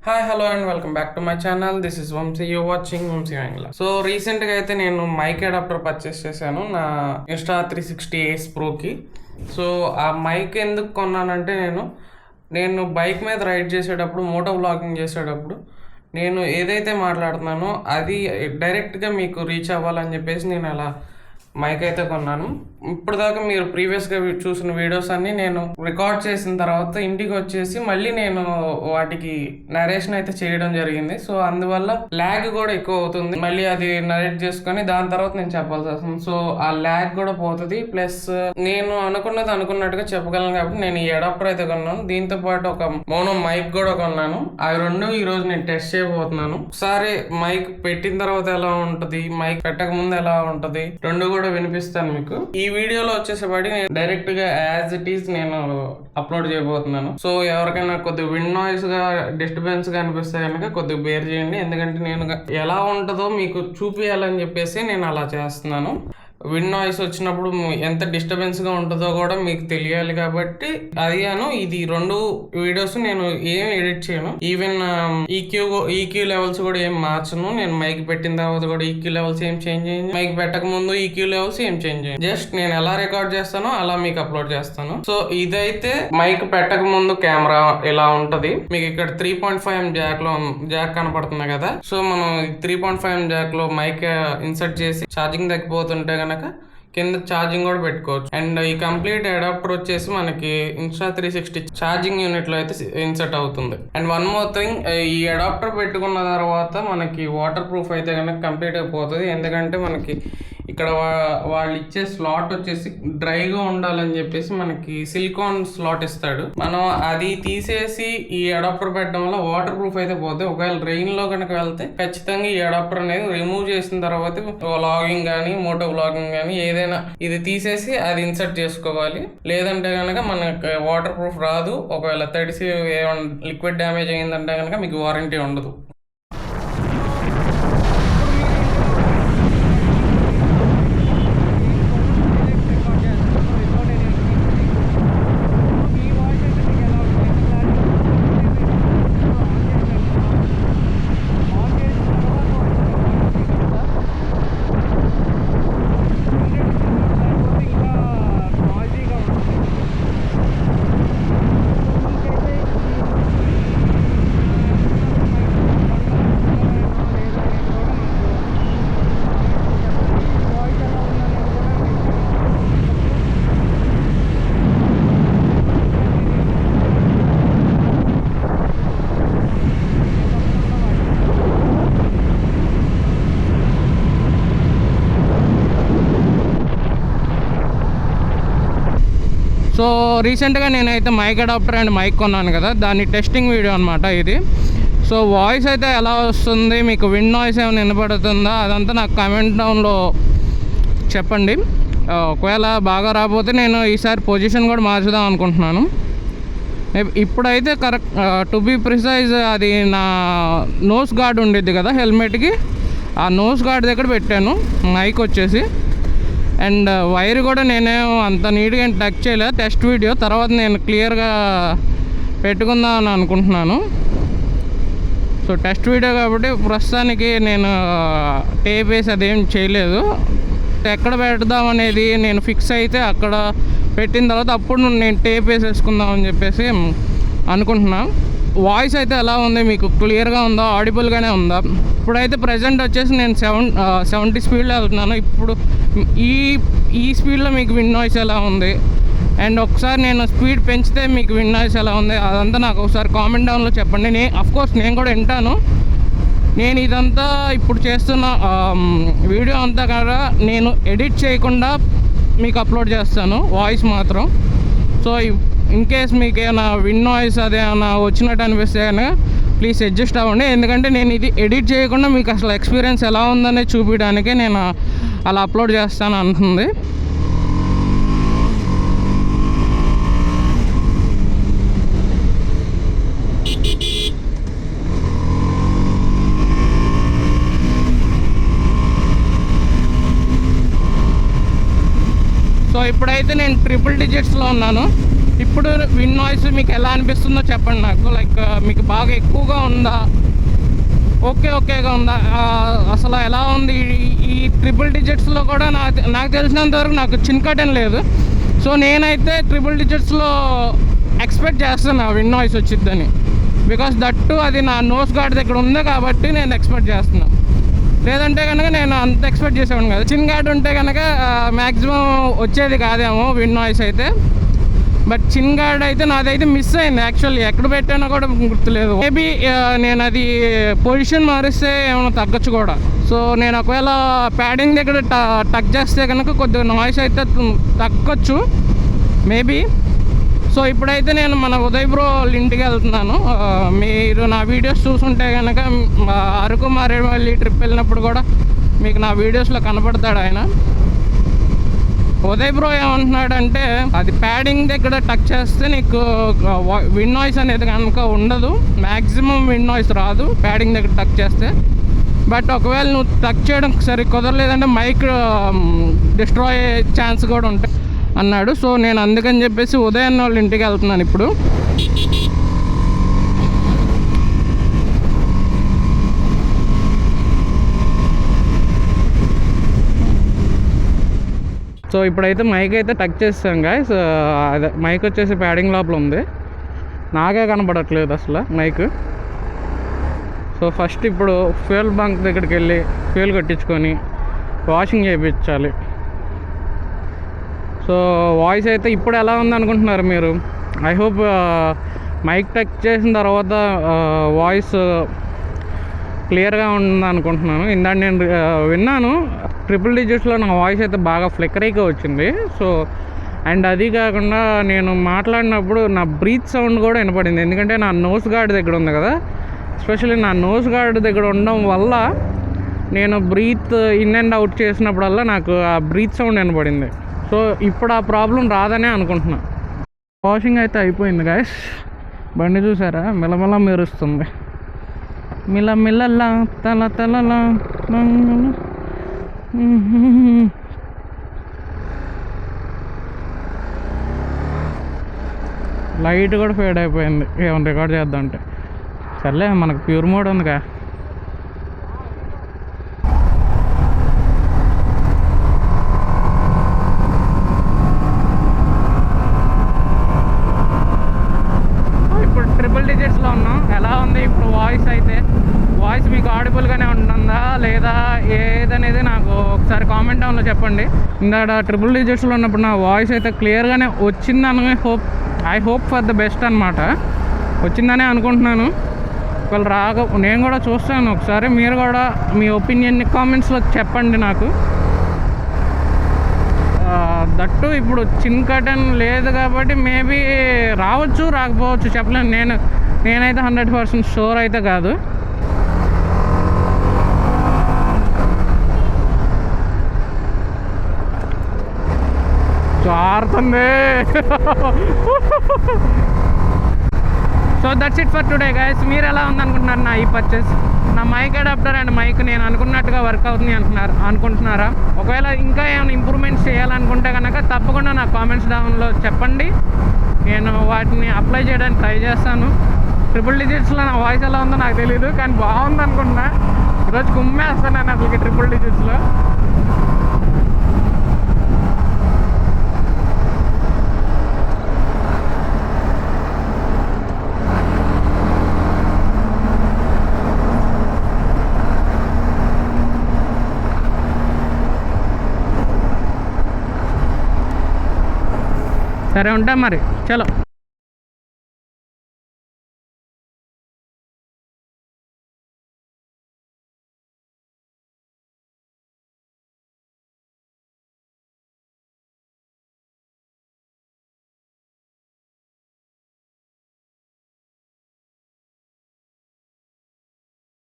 Hi hello and welcome back to my channel. This is Vamshi, you watching Vamshi ఆంగ్ల. So రీసెంట్గా అయితే నేను mic adapter purchase చేశాను నా Insta360 Proకి. సో ఆ మైక్ ఎందుకు కొన్నానంటే నేను బైక్ మీద రైడ్ చేసేటప్పుడు, మోటో వ్లాగింగ్ చేసేటప్పుడు నేను ఏదైతే మాట్లాడుతున్నానో అది డైరెక్ట్గా మీకు రీచ్ అవ్వాలని చెప్పేసి నేను అలా మైక్ అయితే కొన్నాను. ఇప్పుడు దాకా మీరు ప్రీవియస్గా చూసిన వీడియోస్ అన్ని నేను రికార్డ్ చేసిన తర్వాత ఇంటికి వచ్చేసి మళ్ళీ నేను వాటికి నరేషన్ అయితే చేయడం జరిగింది. సో అందువల్ల ల్యాగ్ కూడా ఎక్కువ అవుతుంది. మళ్ళీ అది నరేట్ చేసుకొని దాని తర్వాత నేను చెప్పాల్సి వస్తుంది. సో ఆ ల్యాగ్ కూడా పోతుంది. ప్లస్ నేను అనుకున్నట్టుగా చెప్పగలను కాబట్టి నేను ఈ అడాప్టర్ అయితే కొన్నాను. దీంతో పాటు ఒక మోనో మైక్ కూడా కొన్నాను. అవి రెండు ఈ రోజు నేను టెస్ట్ చేయబోతున్నాను. ఒకసారి మైక్ పెట్టిన తర్వాత ఎలా ఉంటది, మైక్ పెట్టక ముందు ఎలా ఉంటది, రెండు కూడా వినిపిస్తాను మీకు. ఈ వీడియోలో వచ్చేసేపాటి నేను డైరెక్ట్ గా యాజ్ ఇట్ ఈస్ నేను అప్లోడ్ చేయబోతున్నాను. సో ఎవరికైనా కొద్దిగా విండ్ నాయిస్ గా, డిస్టర్బెన్స్ గా అనిపిస్తే కనుక కొద్దిగా బేర్ చేయండి. ఎందుకంటే నేను ఎలా ఉంటుందో మీకు చూపించాలని చెప్పేసి నేను అలా చేస్తున్నాను. విండ్ నాయిస్ వచ్చినప్పుడు ఎంత డిస్టర్బెన్స్గా ఉంటుందో కూడా మీకు తెలియాలి కాబట్టి ఇది రెండు వీడియోస్ నేను ఏం ఎడిట్ చేయను. ఈవెన్ ఈక్యూ లెవెల్స్ కూడా ఏం మార్చను. నేను మైక్ పెట్టిన తర్వాత కూడా ఈక్యూ లెవెల్స్ ఏం చేంజ్ చేయను. మైక్ పెట్టక ముందు ఈక్యూ లెవెల్స్ ఏం చేంజ్ చేయను. జస్ట్ నేను ఎలా రికార్డ్ చేస్తానో అలా మీకు అప్లోడ్ చేస్తాను. సో ఇదైతే మైక్ పెట్టక ముందు కెమెరా ఇలా ఉంటది. మీకు ఇక్కడ 3.5 జాక్ కనపడుతుంది కదా. సో మనం 3.5 జాక్ లో మైక్ ఇన్సర్ట్ చేసి ఛార్జింగ్ తగ్గిపోతుంటే కనుక కింద ఛార్జింగ్ కూడా పెట్టుకోవచ్చు. అండ్ ఈ కంప్లీట్ అడాప్టర్ వచ్చేసి మనకి Insta360 ఛార్జింగ్ యూనిట్ లో అయితే ఇన్సర్ట్ అవుతుంది. అండ్ వన్ మోర్ థింగ్, ఈ అడాప్టర్ పెట్టుకున్న తర్వాత మనకి వాటర్ ప్రూఫ్ అయితే కనుక కంప్లీట్ అయిపోతుంది. ఎందుకంటే మనకి ఇక్కడ వాళ్ళు ఇచ్చే స్లాట్ వచ్చేసి డ్రైగా ఉండాలని చెప్పేసి మనకి సిలికాన్ స్లాట్ ఇస్తాడు. మనం అది తీసేసి ఈ అడాప్టర్ పెట్టడం వల్ల వాటర్ ప్రూఫ్ అయితే పోతే, ఒకవేళ రెయిన్ లో కనుక వెళ్తే ఖచ్చితంగా ఈ అడాప్టర్ అనేది రిమూవ్ చేసిన తర్వాత వ్లాగింగ్ కానీ, మోటో వ్లాగింగ్ కానీ ఏదైనా ఇది తీసేసి అది ఇన్సర్ట్ చేసుకోవాలి. లేదంటే కనుక మనకి వాటర్ ప్రూఫ్ రాదు. ఒకవేళ తడిసి లిక్విడ్ డ్యామేజ్ అయిందంటే కనుక మీకు వారంటీ ఉండదు. సో రీసెంట్గా నేనైతే మైక్ అడాప్టర్ అండ్ మైక్ కొన్నాను కదా, దాని టెస్టింగ్ వీడియో అనమాట ఇది. సో వాయిస్ అయితే ఎలా వస్తుంది, మీకు విండ్ నాయిస్ ఏమైనా వినపడుతుందా, అదంతా నాకు కామెంట్ డౌన్లో చెప్పండి. ఒకవేళ బాగా రాకపోతే నేను ఈసారి పొజిషన్ కూడా మార్చుదాం అనుకుంటున్నాను. ఇప్పుడైతే కరెక్ట్, టు బీ ప్రిసైజ్, అది నా నోస్ గార్డ్ ఉండిద్ది కదా హెల్మెట్కి, ఆ నోస్ గార్డ్ దగ్గర పెట్టాను మైక్ వచ్చేసి. అండ్ వైర్ కూడా నేనేం అంత నీట్గా టచ్ చేయలేదు. టెస్ట్ వీడియో తర్వాత నేను క్లియర్గా పెట్టుకుందాం అని అనుకుంటున్నాను. సో టెస్ట్ వీడియో కాబట్టి ప్రస్తుతానికి నేను టేప్ వేసి అదేం చేయలేదు. ఎక్కడ పెడదాం అనేది నేను ఫిక్స్ అయితే అక్కడ పెట్టిన తర్వాత అప్పుడు నేను టేప్ వేసేసుకుందాం అని చెప్పేసి అనుకుంటున్నాను. వాయిస్ అయితే ఎలా ఉంది, మీకు క్లియర్గా ఉందా, ఆడిబుల్గానే ఉందా? ఇప్పుడైతే ప్రజెంట్ వచ్చేసి నేను 70 స్పీడ్లో వెళ్తున్నాను. ఇప్పుడు ఈ స్పీడ్లో మీకు విండ్ నాయిస్ ఎలా ఉంది, అండ్ ఒకసారి నేను స్పీడ్ పెంచితే మీకు విండ్ నాయిస్ ఎలా ఉంది, అదంతా నాకు ఒకసారి కామెంట్ డౌన్లో చెప్పండి. అఫ్కోర్స్ నేను కూడా వింటాను. నేను ఇదంతా ఇప్పుడు చేస్తున్న వీడియో అంతా కదా నేను ఎడిట్ చేయకుండా మీకు అప్లోడ్ చేస్తాను, వాయిస్ మాత్రం. సో ఇన్ కేస్ మీకు ఏమైనా విండ్ నాయిస్ అదేమైనా వచ్చినట్టు అనిపిస్తే కనుక ప్లీజ్ అడ్జస్ట్ అవ్వండి. ఎందుకంటే నేను ఇది ఎడిట్ చేయకుండా మీకు అసలు ఎక్స్పీరియన్స్ ఎలా ఉందనే చూపించడానికి నేను అలా అప్లోడ్ చేస్తాను అంటుంది. సో ఇప్పుడైతే నేను ట్రిపుల్ డిజిట్స్లో ఉన్నాను. ఇప్పుడు విండ్ నాయిస్ మీకు ఎలా అనిపిస్తుందో చెప్పండి నాకు. లైక్ మీకు బాగా ఎక్కువగా ఉందా, ఓకేగా ఉందా, అసలు ఎలా ఉంది? ఈ ట్రిపుల్ డిజిట్స్లో కూడా నాకు తెలిసినంత వరకు నాకు చిన్కటన్ లేదు. సో నేనైతే ట్రిపుల్ డిజిట్స్లో ఎక్స్పెక్ట్ చేస్తాను విండ్ నాయిస్ వచ్చిద్దని. బికాస్ దట్టు అది నా నోస్ గార్డ్ దగ్గర ఉంది కాబట్టి నేను ఎక్స్పెక్ట్ చేస్తున్నాను. లేదంటే కనుక నేను అంత ఎక్స్పెక్ట్ చేసేవాడిని కాదు. చిన్ గార్డ్ ఉంటే కనుక మ్యాక్సిమం వచ్చేది కాదేమో విండ్ నాయిస్ అయితే. బట్ చిన్ గార్డ్ అయితే నాదైతే మిస్ అయింది యాక్చువల్లీ. ఎక్కడ పెట్టానో కూడా గుర్తులేదు. మేబీ నేను అది పొజిషన్ మారిస్తే ఏమైనా తగ్గచ్చు కూడా. సో నేను ఒకవేళ ప్యాడింగ్ దగ్గర టచ్ చేస్తే కనుక కొద్దిగా నాయిస్ అయితే తగ్గచ్చు మేబీ. సో ఇప్పుడైతే నేను మన ఉదయ్ బ్రో ఇంటికి వెళ్తున్నాను. మీరు నా వీడియోస్ చూసుంటే కనుక అరకు మారేడుమల్లి ట్రిప్ వెళ్ళినప్పుడు కూడా మీకు నా వీడియోస్లో కనపడతాడు ఆయన. ఉదయ్ బ్రో ఏమంటున్నాడంటే అది ప్యాడింగ్ దగ్గర టచ్ చేస్తే నీకు విండ్ నాయిస్ అనేది కనుక ఉండదు, మ్యాక్సిమం విండ్ నాయిస్ రాదు ప్యాడింగ్ దగ్గర టచ్ చేస్తే. బట్ ఒకవేళ నువ్వు టచ్ చేయడం సరి కుదరలేదంటే మైక్ డిస్ట్రాయ్ అయ్యే ఛాన్స్ కూడా ఉంటాయి అన్నాడు. సో నేను అందుకని చెప్పేసి ఉదయం వాళ్ళ ఇంటికి వెళ్తున్నాను ఇప్పుడు. సో ఇప్పుడైతే మైక్ అయితే టచ్ చేస్తాం గాయ్స్. అదే మైక్ వచ్చేసి ప్యాడింగ్ లోపల ఉంది, నాకే కనపడట్లేదు అసలు మైక్. సో ఫస్ట్ ఇప్పుడు ఫ్యూయల్ బంక్ దగ్గరికి వెళ్ళి ఫ్యూయల్ కొట్టించుకొని వాషింగ్ చేయించాలి. సో వాయిస్ అయితే ఇప్పుడు ఎలా ఉంది అనుకుంటున్నారు మీరు? ఐ హోప్ మైక్ టచ్ చేసిన తర్వాత వాయిస్ క్లియర్గా ఉంది అనుకుంటున్నాను. ఇందాక నేను విన్నాను ట్రిపుల్ డిజిట్స్లో నా వాయిస్ అయితే బాగా ఫ్లికరీగా వచ్చింది. సో అండ్ అది కాకుండా నేను మాట్లాడినప్పుడు నా బ్రీత్ సౌండ్ కూడా వినపడింది, ఎందుకంటే నా నోస్ గార్డ్ దగ్గర ఉంది కదా. ఎస్పెషల్లీ నా నోస్ గార్డ్ దగ్గర ఉండడం వల్ల నేను బ్రీత్ ఇన్ అండ్ అవుట్ చేసినప్పుడల్లా నాకు ఆ బ్రీత్ సౌండ్ వినపడింది. సో ఇప్పుడు ఆ ప్రాబ్లం రాదనే అనుకుంటున్నా. వాషింగ్ అయితే అయిపోయింది గాయస్. బండి చూసారా మిలమిల మెరుస్తుంది, మిలమిలలా తల తలలా. లైట్ కూడా ఫేడ్ అయిపోయింది ఏమైనా రికార్డ్ చేద్దాం అంటే. సర్లే మనకు ప్యూర్ మోడ్ ఉందిగా. ట్రిపుల్ డిజిట్స్లో ఉన్నాం. ఎలా ఉంది ఇప్పుడు వాయిస్? అయితే వాయిస్ మీకు ఆడిబుల్గానే ఉంటుందా లేదా ఏదనేది నాకు ఒకసారి కామెంట్ డౌన్లో చెప్పండి. ఇందాక ట్రిపుల్ డిజిట్స్లో ఉన్నప్పుడు నా వాయిస్ అయితే క్లియర్గానే వచ్చిందని I hope for the best అనమాట. వచ్చిందనే అనుకుంటున్నాను. ఒకవేళ నేను కూడా చూస్తాను ఒకసారి. మీరు కూడా మీ ఒపీనియన్ని కామెంట్స్లో చెప్పండి నాకు. దట్టు ఇప్పుడు చిన్ కటన్ లేదు కాబట్టి మేబీ రావచ్చు రాకపోవచ్చు చెప్పలేను. నేనైతే 100% షూర్ అయితే కాదు. జారుతుంది. So that's it for today guys. మీరు ఎలా ఉందనుకుంటున్నారు నా ఈ పర్చేస్? నా మైక్ అడాప్టర్ అండ్ మైక్ నేను అనుకున్నట్టుగా వర్క్ అవుతుంది అనుకుంటున్నారా? ఒకవేళ ఇంకా ఏమైనా ఇంప్రూవ్మెంట్స్ చేయాలనుకుంటే కనుక తప్పకుండా నా కామెంట్స్ డౌన్లో చెప్పండి. నేను వాటిని అప్లై చేయడానికి ట్రై చేస్తాను. ట్రిపుల్ డిజిట్స్లో నా వాయిస్ ఎలా ఉందో నాకు తెలియదు, కానీ బాగుంది అనుకుంటున్నా. ఈరోజు కుమ్మేస్తాను నేను అసలుకి ట్రిపుల్ డిజిట్స్లో. సరే ఉంటాం మరి, చలో.